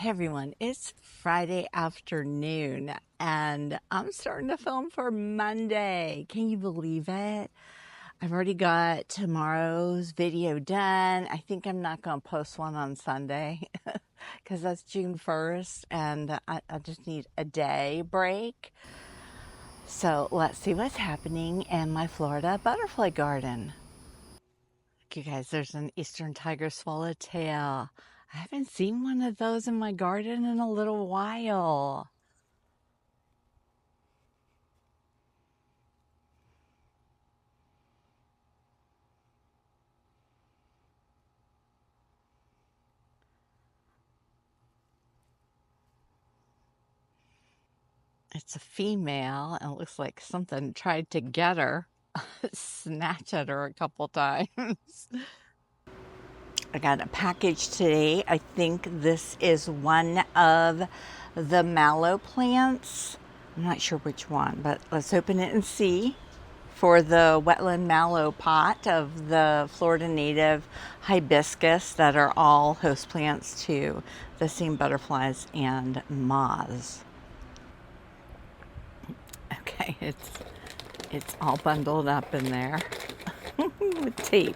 Hey everyone, it's Friday afternoon and I'm starting to film for Monday. Can you believe it? I've already got tomorrow's video done. I think I'm not going to post one on Sunday because that's June 1st and I just need a day break. So let's see what's happening in my Florida butterfly garden. You guys, there's an Eastern Tiger Swallowtail. I haven't seen one of those in my garden in a little while. It's a female, and it looks like something tried to get her, snatch at her a couple times. I got a package today. I think this is one of the mallow plants. I'm not sure which one, but let's open it and see. For the wetland mallow pot of the Florida native hibiscus that are all host plants to the same butterflies and moths. Okay, it's all bundled up in there with tape.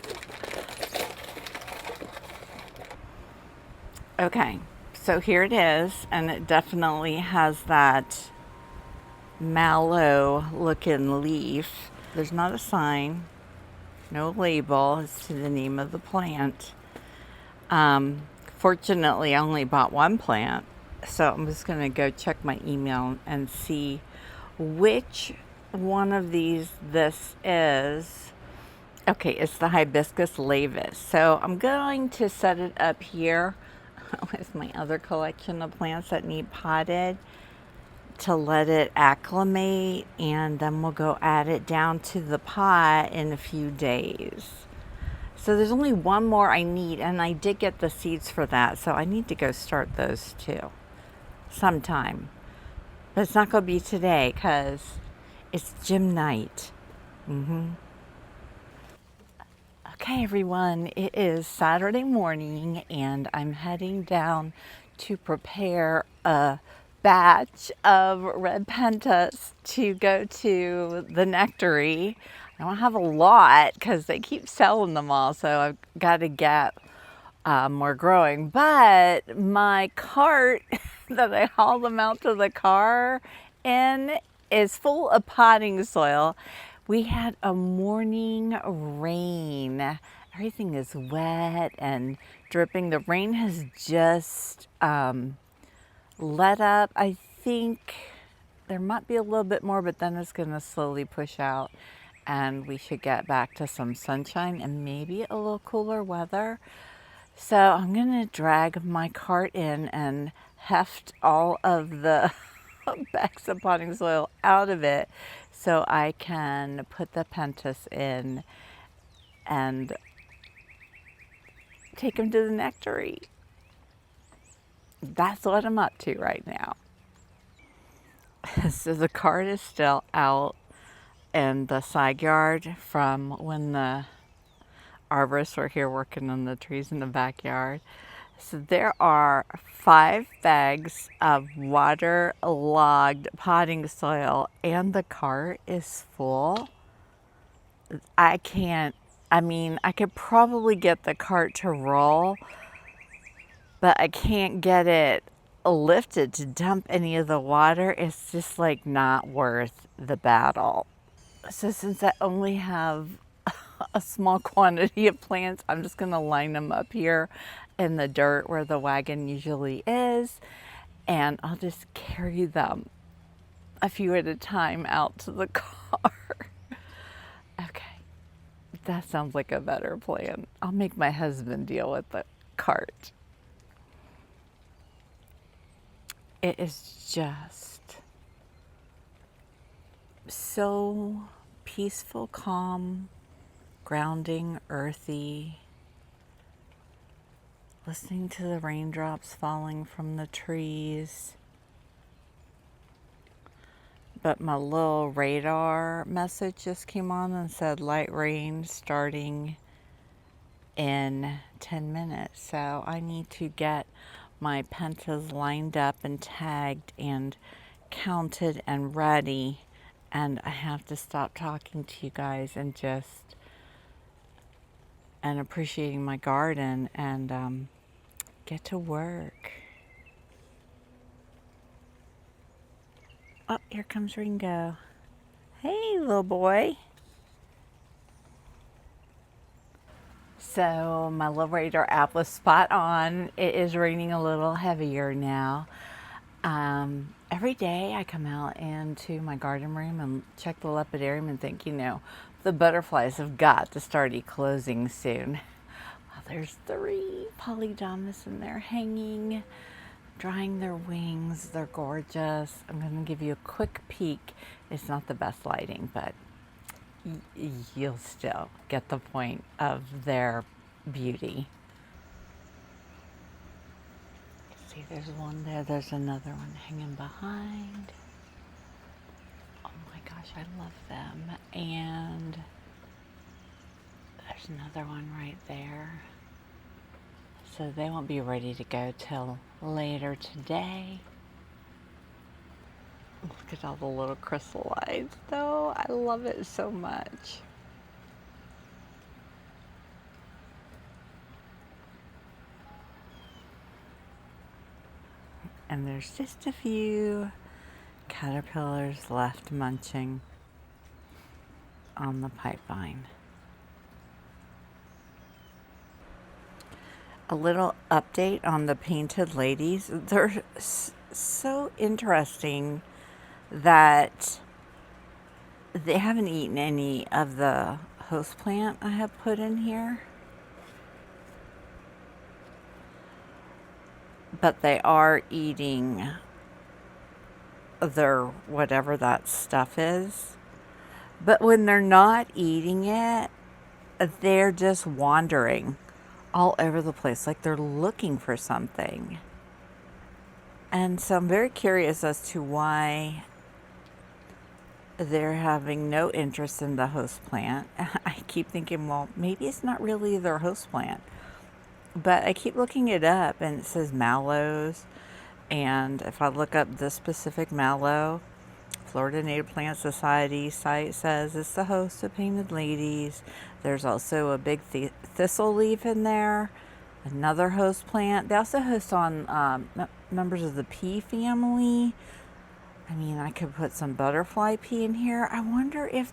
Okay, so here it is, and it definitely has that mallow looking leaf. There's not a sign, no label as to the name of the plant. Fortunately, I only bought one plant, so I'm just going to go check my email and see which one of these this is. Okay, it's the Hibiscus laevis. So I'm going to set it up here with my other collection of plants that need potted to let it acclimate, and then we'll go add it down to the pot in a few days. So there's only one more I need, and I did get the seeds for that, so I need to go start those too sometime. But it's not going to be today because it's gym night. Okay, everyone, it is Saturday morning, and I'm heading down to prepare a batch of red pentas to go to the Nectary. I don't have a lot because they keep selling them all, so I've got to get more growing. But my cart that I haul them out to the car in is full of potting soil. We had a morning rain. Everything is wet and dripping. The rain has just let up. I think there might be a little bit more, but then it's going to slowly push out and we should get back to some sunshine and maybe a little cooler weather. So I'm going to drag my cart in and heft all of the bags of potting soil out of it so I can put the pentas in and take them to the Nectary. That's what I'm up to right now. So the cart is still out in the side yard from when the arborists were here working on the trees in the backyard. So there are 5 bags of waterlogged potting soil, and the cart is full. I could probably get the cart to roll, but I can't get it lifted to dump any of the water. It's just like not worth the battle. So since I only have a small quantity of plants, I'm just going to line them up here in the dirt where the wagon usually is, and I'll just carry them a few at a time out to the car. Okay, that sounds like a better plan. I'll make my husband deal with the cart. It is just so peaceful, calm, grounding, earthy. Listening to the raindrops falling from the trees. But my little radar message just came on and said light rain starting in 10 minutes. So I need to get my pentas lined up and tagged and counted and ready, and I have to stop talking to you guys and appreciating my garden and get to work. Oh, here comes Ringo. Hey, little boy. So my little radar app was spot on. It is raining a little heavier now. Every day I come out into my garden room and check the lepidarium and think, the butterflies have got to start eclosing soon. Well, there's 3 Polydamas and they're hanging, drying their wings. They're gorgeous. I'm going to give you a quick peek. It's not the best lighting, but you'll still get the point of their beauty. See, there's one there. There's another one hanging behind. Oh my gosh, I love them. And there's another one right there. So they won't be ready to go till later today. Look at all the little chrysalides, though. I love it so much. And there's just a few caterpillars left munching on the pipevine. A little update on the painted ladies. They're so interesting that they haven't eaten any of the host plant I have put in here. But they are eating their whatever that stuff is. But when they're not eating it, they're just wandering all over the place, like they're looking for something. And so I'm very curious as to why they're having no interest in the host plant. I keep thinking, well, maybe it's not really their host plant. But I keep looking it up and it says mallows. And if I look up this specific mallow, Florida Native Plant Society site says it's the host of painted ladies. There's also a big thistle leaf in there, another host plant. They also host on members of the pea family. I mean, I could put some butterfly pea in here. I wonder if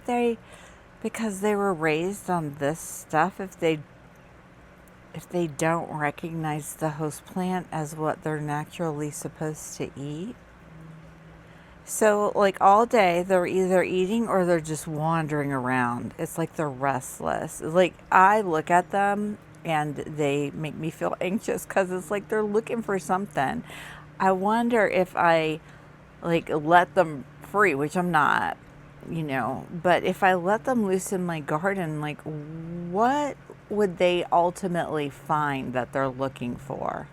because they were raised on this stuff, if they don't recognize the host plant as what they're naturally supposed to eat. So, like, all day, they're either eating or they're just wandering around. It's like they're restless. Like, I look at them and they make me feel anxious because it's like they're looking for something. I wonder if I, let them free, which I'm not, but if I let them loose in my garden, what would they ultimately find that they're looking for?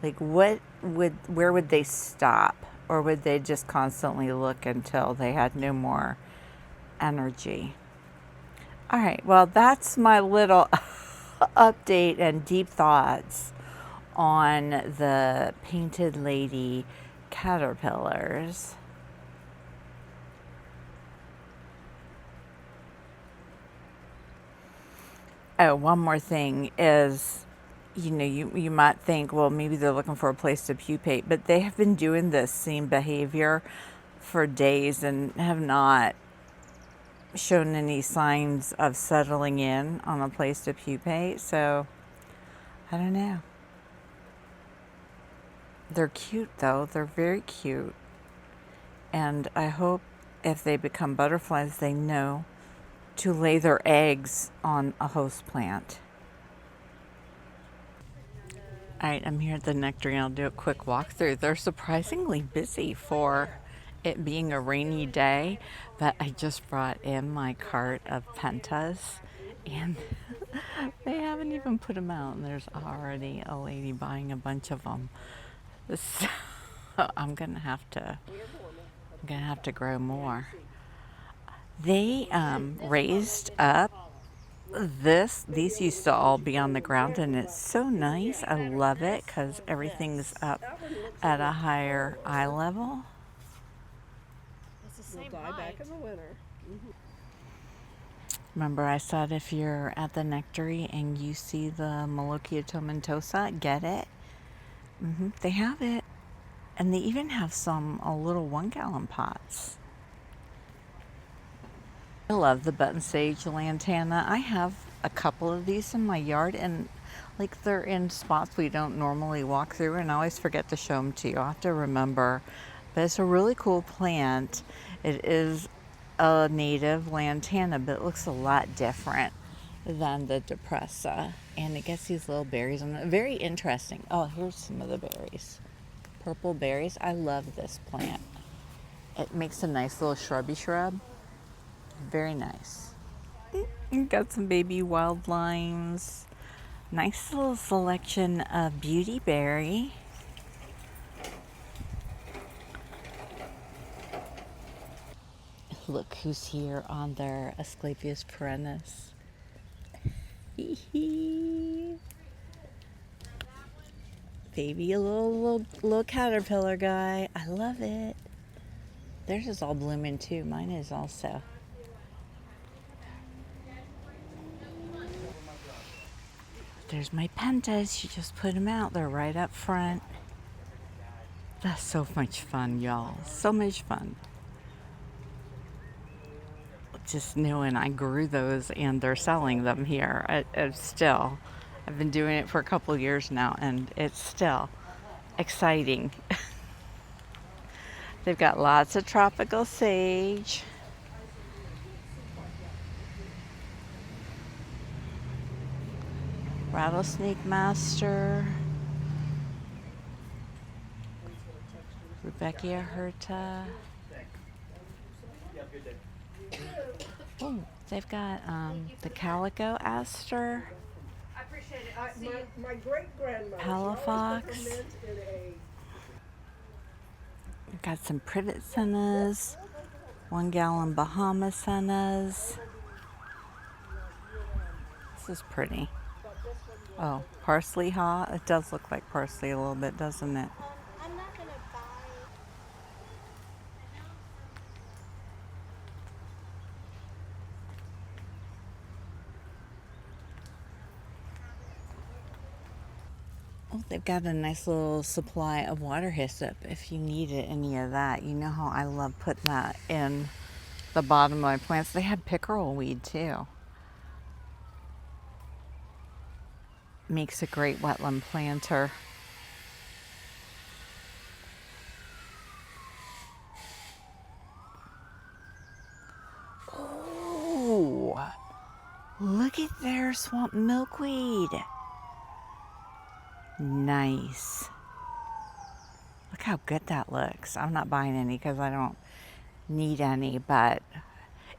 Where would they stop? Or would they just constantly look until they had no more energy? All right, well, that's my little update and deep thoughts on the painted lady caterpillars. Oh, one more thing is, you might think, well, maybe they're looking for a place to pupate, but they have been doing this same behavior for days and have not shown any signs of settling in on a place to pupate. So, I don't know. They're cute, though. They're very cute. And I hope if they become butterflies, they know to lay their eggs on a host plant. All right, I'm here at the Nectar. I'll do a quick walkthrough. They're surprisingly busy for it being a rainy day, but I just brought in my cart of pentas and they haven't even put them out, and there's already a lady buying a bunch of them. So I'm gonna have to grow more. They raised up These used to all be on the ground, and it's so nice. I love it because everything's up at a higher eye level. It's the same die back in the winter. Remember, I said if you're at the Nectary and you see the Molochia tomentosa, get it. They have it. And they even have some little 1-gallon pots. I love the button sage lantana. I have a couple of these in my yard, and like they're in spots we don't normally walk through, and I always forget to show them to you. I have to remember. But it's a really cool plant. It is a native lantana, but it looks a lot different than the depressa. And it gets these little berries on it. Very interesting. Oh, here's some of the berries. Purple berries. I love this plant. It makes a nice little shrubby shrub. Very nice. Got some baby wild limes. Nice little selection of beauty berry. Look who's here on their Asclepias perennis. Baby, a little caterpillar guy. I love it. Theirs is all blooming too. Mine is also. There's my pentas. You just put them out. They're right up front. That's so much fun, y'all. So much fun. Just knowing I grew those and they're selling them here. I've been doing it for a couple of years now, and it's still exciting. They've got lots of tropical sage. Rattlesnake master. Rudbeckia hirta. Oh, they've got the calico aster. I appreciate it. My great-grandmother. Palafox. We've got some privet sennas. 1-gallon Bahama sennas. This is pretty. Oh, parsley haw. It does look like parsley a little bit, doesn't it? I'm not gonna buy. Oh, they've got a nice little supply of water hyssop if you needed any of that. You know how I love putting that in the bottom of my plants. They have pickerel weed too. Makes a great wetland planter. Oh, look at their swamp milkweed. Nice. Look how good that looks. I'm not buying any because I don't need any, but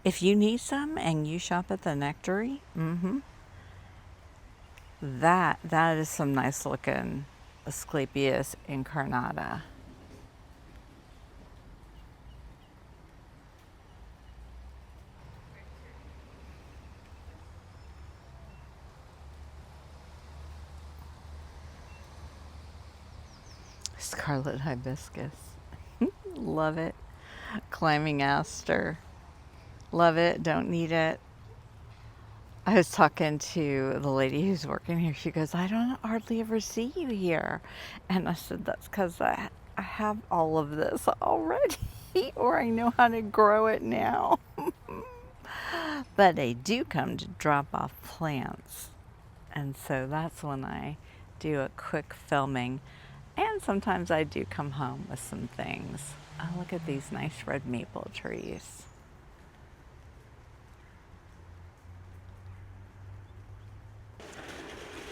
if you need some and you shop at the Nursery, that is some nice looking Asclepias incarnata. Scarlet hibiscus. Love it. Climbing aster. Love it. Don't need it. I was talking to the lady who's working here. She goes, I don't hardly ever see you here. And I said, that's because I have all of this already, or I know how to grow it now. But I do come to drop off plants. And so that's when I do a quick filming. And sometimes I do come home with some things. Oh, look at these nice red maple trees.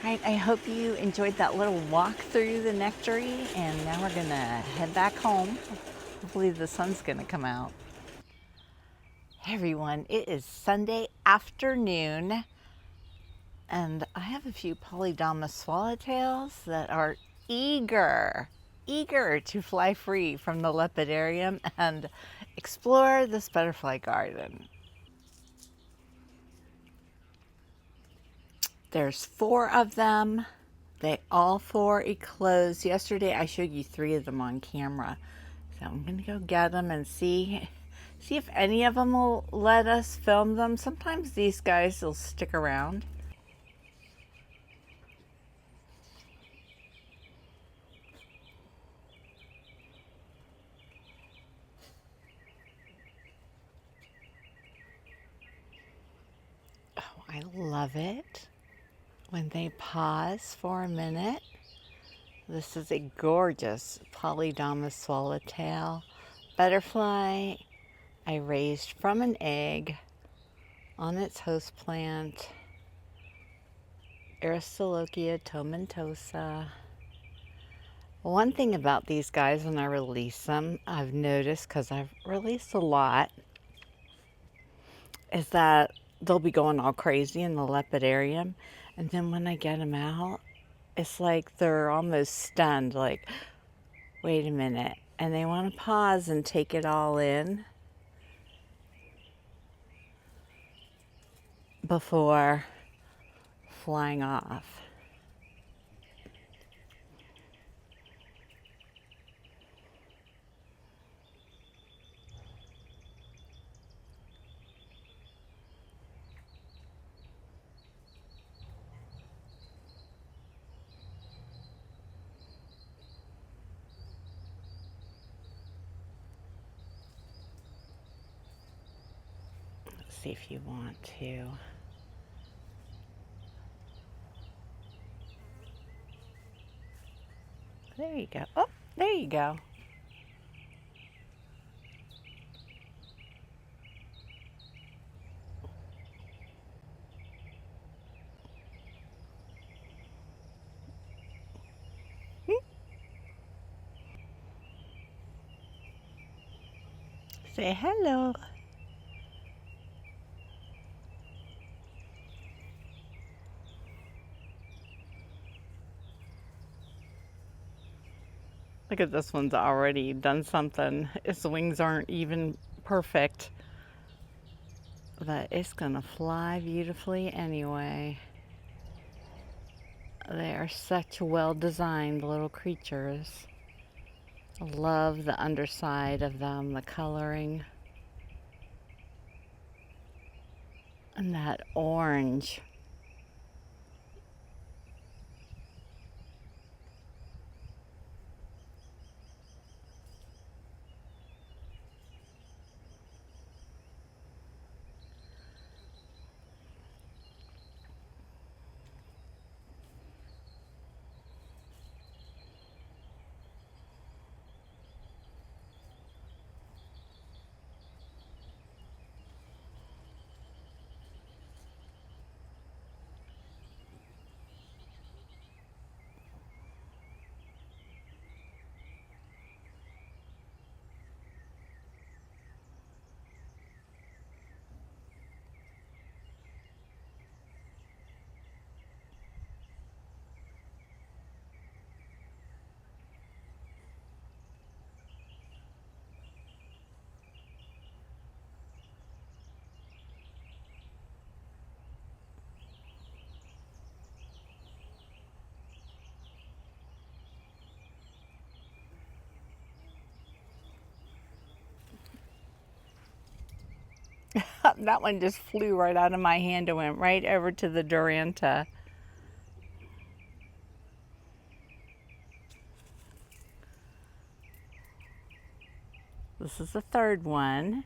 All right, I hope you enjoyed that little walk through the Nursery, and now we're gonna head back home. Hopefully the sun's gonna come out. Hey everyone, it is Sunday afternoon, and I have a few Polydamas Swallowtails that are eager to fly free from the lepidarium and explore this butterfly garden. There's 4 of them. They all 4 eclosed. Yesterday I showed you 3 of them on camera. So I'm gonna go get them and see if any of them will let us film them. Sometimes these guys will stick around. Oh, I love it when they pause for a minute. This is a gorgeous Polydamas Swallowtail butterfly I raised from an egg on its host plant, Aristolochia tomentosa. One thing about these guys when I release them, I've noticed, because I've released a lot, is that they'll be going all crazy in the lepidarium, and then when I get them out, it's like they're almost stunned, like, wait a minute, and they want to pause and take it all in before flying off. Let's see if you want to. There you go. Oh, there you go. Say hello. Look at this one's already done something. Its wings aren't even perfect, but it's gonna fly beautifully anyway. They are such well-designed little creatures. I love the underside of them, the coloring. And that orange. That one just flew right out of my hand and went right over to the Duranta. This is the 3rd one.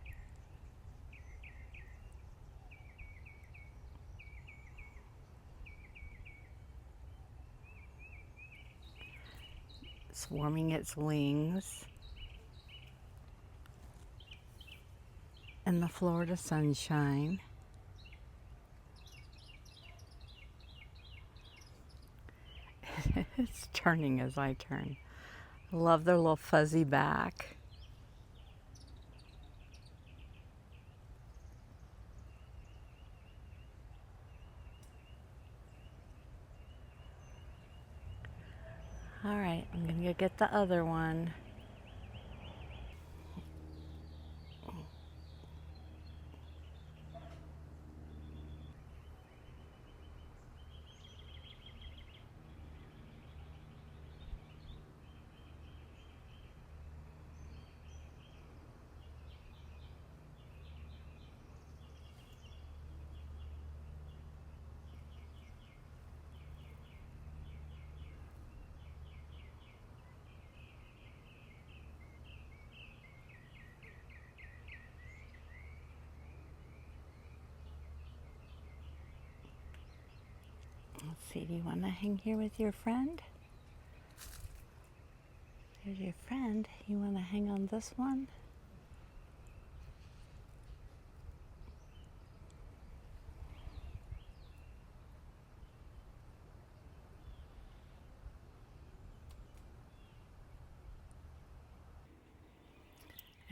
It's warming its wings in the Florida sunshine. It's turning as I turn. I love their little fuzzy back. All right, I'm gonna go get the other one. see, do you want to hang here with your friend? There's your friend. You want to hang on this one?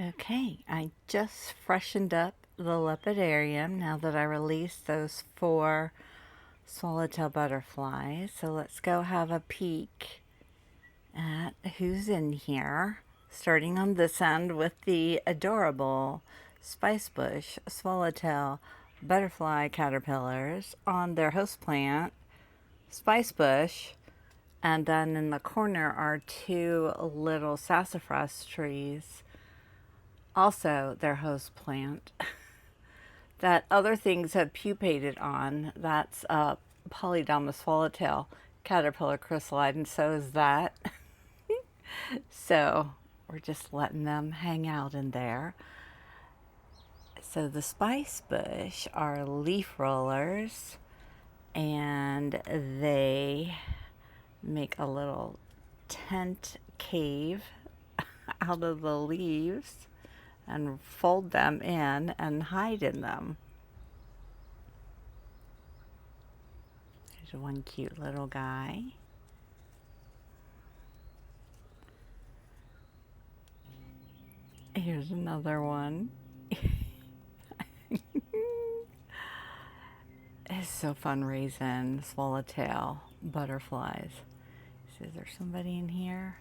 Okay, I just freshened up the lepidarium now that I released those 4 swallowtail butterflies. So let's go have a peek at who's in here. Starting on this end with the adorable Spicebush swallowtail butterfly caterpillars on their host plant, Spicebush. And then in the corner are 2 little sassafras trees, also their host plant, that other things have pupated on. That's a Polydamas Swallowtail caterpillar chrysalide, and so is that. So we're just letting them hang out in there. So the Spicebush are leaf rollers, and they make a little tent cave out of the leaves and fold them in and hide in them. There's one cute little guy. Here's another one. It's so fun raising swallowtail butterflies. See, is there somebody in here?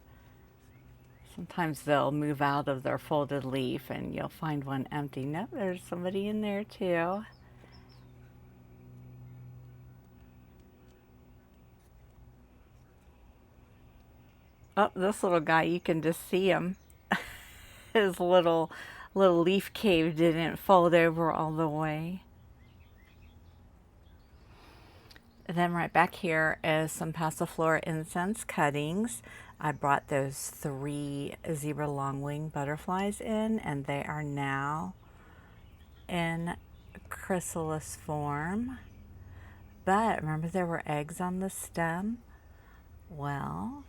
Sometimes they'll move out of their folded leaf and you'll find one empty. Nope, there's somebody in there too. Oh, this little guy, you can just see him. His little leaf cave didn't fold over all the way. Then right back here is some Passiflora incense cuttings. I brought those 3 zebra longwing butterflies in, and they are now in chrysalis form. But remember there were eggs on the stem? Well,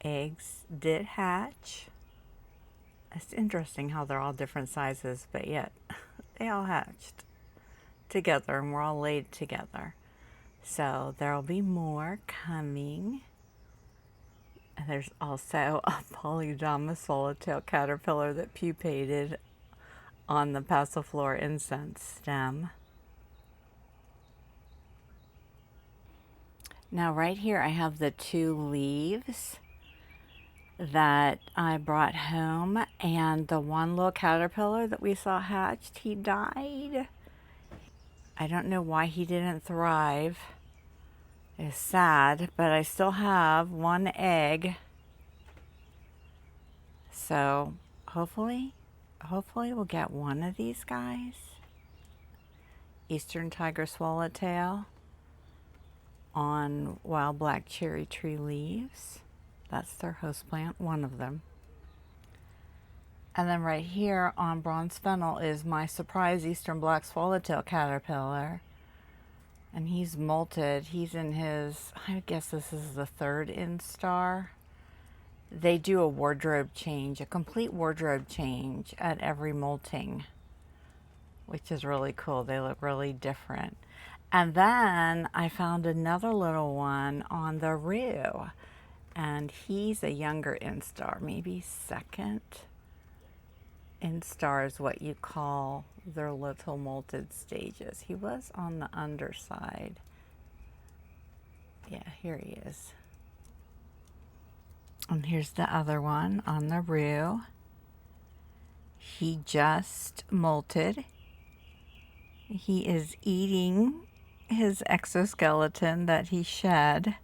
eggs did hatch. It's interesting how they're all different sizes, but yet they all hatched together and we're all laid together. So there'll be more coming. And there's also a Polydamas Swallowtail caterpillar that pupated on the Passiflora incense stem. Now right here I have the 2 leaves that I brought home, and the one little caterpillar that we saw hatched, he died. I don't know why he didn't thrive. It's sad, but I still have 1 egg. So hopefully we'll get one of these guys. Eastern Tiger Swallowtail on wild black cherry tree leaves. That's their host plant, one of them. And then right here on bronze fennel is my surprise Eastern black swallowtail caterpillar. And he's molted. He's in his, I guess this is the 3rd instar. They do a wardrobe change, a complete wardrobe change at every molting, which is really cool. They look really different. And then I found another little one on the rue. And he's a younger instar, maybe 2nd instar is what you call their little molted stages. He was on the underside. Yeah, here he is. And here's the other one on the rue. He just molted. He is eating his exoskeleton that he shed.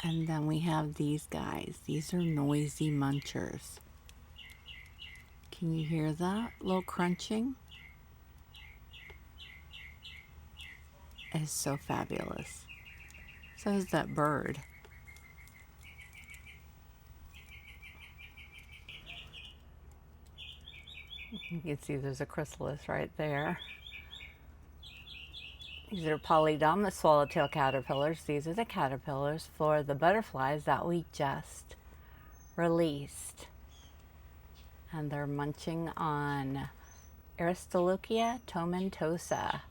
And then we have these guys. These are noisy munchers. Can you hear that? A little crunching. is so fabulous. So is that bird. You can see there's a chrysalis right there. These are Polydamas Swallowtail caterpillars. These are the caterpillars for the butterflies that we just released. And they're munching on Aristolochia tomentosa.